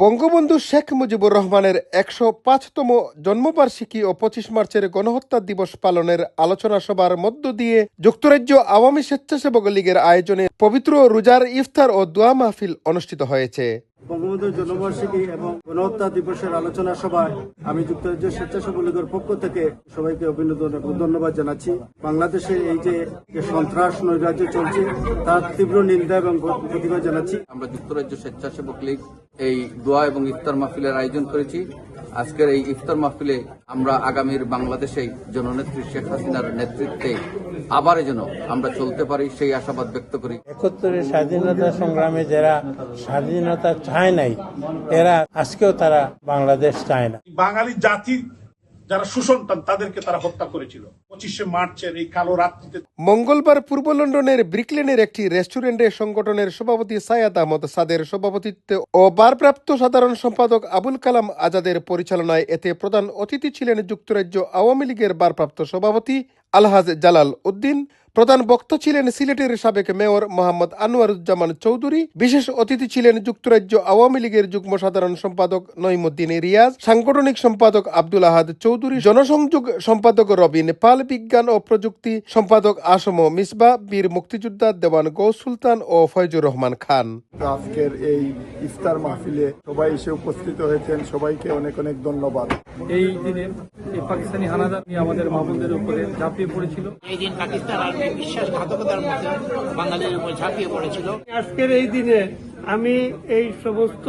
বঙ্গবন্ধু শেখ মুজিবুর রহমানের ১০৫তম জন্মবার্ষিকী ও ২৫ মার্চের গণহত্যা দিবস পালনের আলোচনা সভার মধ্য দিয়ে যুক্তরাজ্য আওয়ামী স্বেচ্ছাসেবক লীগের আয়োজনে পবিত্র রোজার ইফতার ও দোয়া মাহফিল অনুষ্ঠিত হয়েছে। বঙ্গবন্ধুর জন্মবার্ষিকী এবং গণহত্যা দিবসের আলোচনা সভায় আমি যুক্তরাজ্য স্বেচ্ছাসেবক লীগের পক্ষ থেকে সবাইকে অভিনন্দন এবং ধন্যবাদ জানাচ্ছি। বাংলাদেশে এই যে সন্ত্রাস নৈরাজ্য চলছে তার তীব্র নিন্দা এবং প্রতিবাদ জানাচ্ছি। আমরা যুক্তরাজ্য স্বেচ্ছাসেবক লীগ এই দোয়া এবং ইফতার মাহফিলের আয়োজন করেছি। আজকের এই ইফতার মাহফিলে আমরা আগামীর বাংলাদেশে জননেত্রী শেখ হাসিনার নেতৃত্বে আবার যেন আমরা চলতে পারি সেই আশাবাদ ব্যক্ত করি। ৭১-এর স্বাধীনতা সংগ্রামে যারা স্বাধীনতা চায় নাই, এরা আজকেও তারা বাংলাদেশ চায় না। বাঙালি জাতির যারা সুসন্তান তাদেরকে তারা হত্যা করেছিল ২৫শে মার্চের এই কালো রাত্রিতে। মঙ্গলবার পূর্ব লন্ডনের ব্রিকলেনের একটি রেস্টুরেন্টে সংগঠনের সভাপতি সাইয়াদ আহমদ সাদের সভাপতিত্বে ও ভারপ্রাপ্ত সাধারণ সম্পাদক আবুল কালাম আজাদের পরিচালনায় এতে প্রধান অতিথি ছিলেন যুক্তরাজ্য আওয়ামী লীগের ভারপ্রাপ্ত সভাপতি আলহাজ জালাল উদ্দিন। প্রধান বক্তা ছিলেন সিলেটের সাবেক মেয়র মোহাম্মদ আনোয়ারুজ্জামান চৌধুরী। বিশেষ অতিথি ছিলেন যুক্তরাজ্য আওয়ামী লীগের যুগ্ম সাধারণ সম্পাদক নঈমুদ্দিন রিয়াজ, সাংগঠনিক সম্পাদক আব্দুল আহাদ চৌধুরী, জনসংযোগ সম্পাদক রবিন পাল, বিজ্ঞান ও প্রযুক্তি সম্পাদক আসম মিসবা, বীর মুক্তিযোদ্ধা দেওয়ান গৌ সুলতান ও ফয়জুর রহমান খান। আজকের এই ইফতার মাহফিলে সবাই এসে উপস্থিত হয়েছেন, সবাইকে অনেক অনেক ধন্যবাদ। এই দিনে এই পাকিস্তানি হানাদার আমাদের মাহবুবদের উপরে ঝাঁপিয়ে পড়েছিল। এই দিন পাকিস্তান আর্মি বিশ্বাসঘাতকতার মধ্যে বাঙালির উপর ঝাঁপিয়ে পড়েছিল। আজকের এই দিনে আমি এই সমস্ত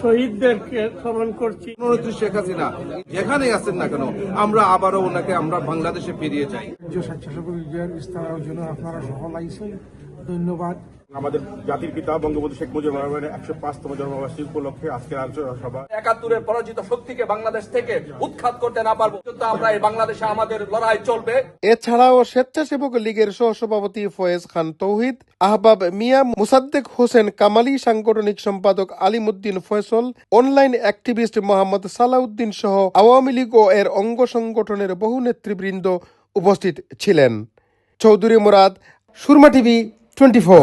শহীদদেরকে স্মরণ করছি। শেখ হাসিনা যেখানে আছেন না কেন, আমরা আবারও ওনাকে আমরা বাংলাদেশে ফিরিয়ে যাই। স্বেচ্ছাসেবক লীগের ইফতারের জন্য আপনারা সফল আইছেন, ধন্যবাদ। আমাদের জাতির পিতা বঙ্গবন্ধু শেখ মুজিবুর রহমানের ১০৫তম জন্মবার্ষিকী উপলক্ষে আজকের আলোচনা সভা। ৭১-এর পরাজিত শক্তিকে বাংলাদেশ থেকে উৎখাত করতে না পারবো কিন্তু আমরা এই বাংলাদেশে আমাদের লড়াই চলবে। এছাড়াও স্বেচ্ছাসেবক লীগের সহসভাপতি ফয়েজ খান তৌহিদ, আহবাব মিয়া, মুসাদ্দেক হোসেন কামালি, সাংগঠনিক সম্পাদক আলিমুদ্দিন ফয়সল, অনলাইন অ্যাক্টিভিস্ট মোহাম্মদ সালাউদ্দিন সহ আওয়ামী লীগ ও এর অঙ্গ সংগঠনের বহু নেতৃবৃন্দ উপস্থিত ছিলেন। চৌধুরী মুরাদ, সুরমা টিভি 24।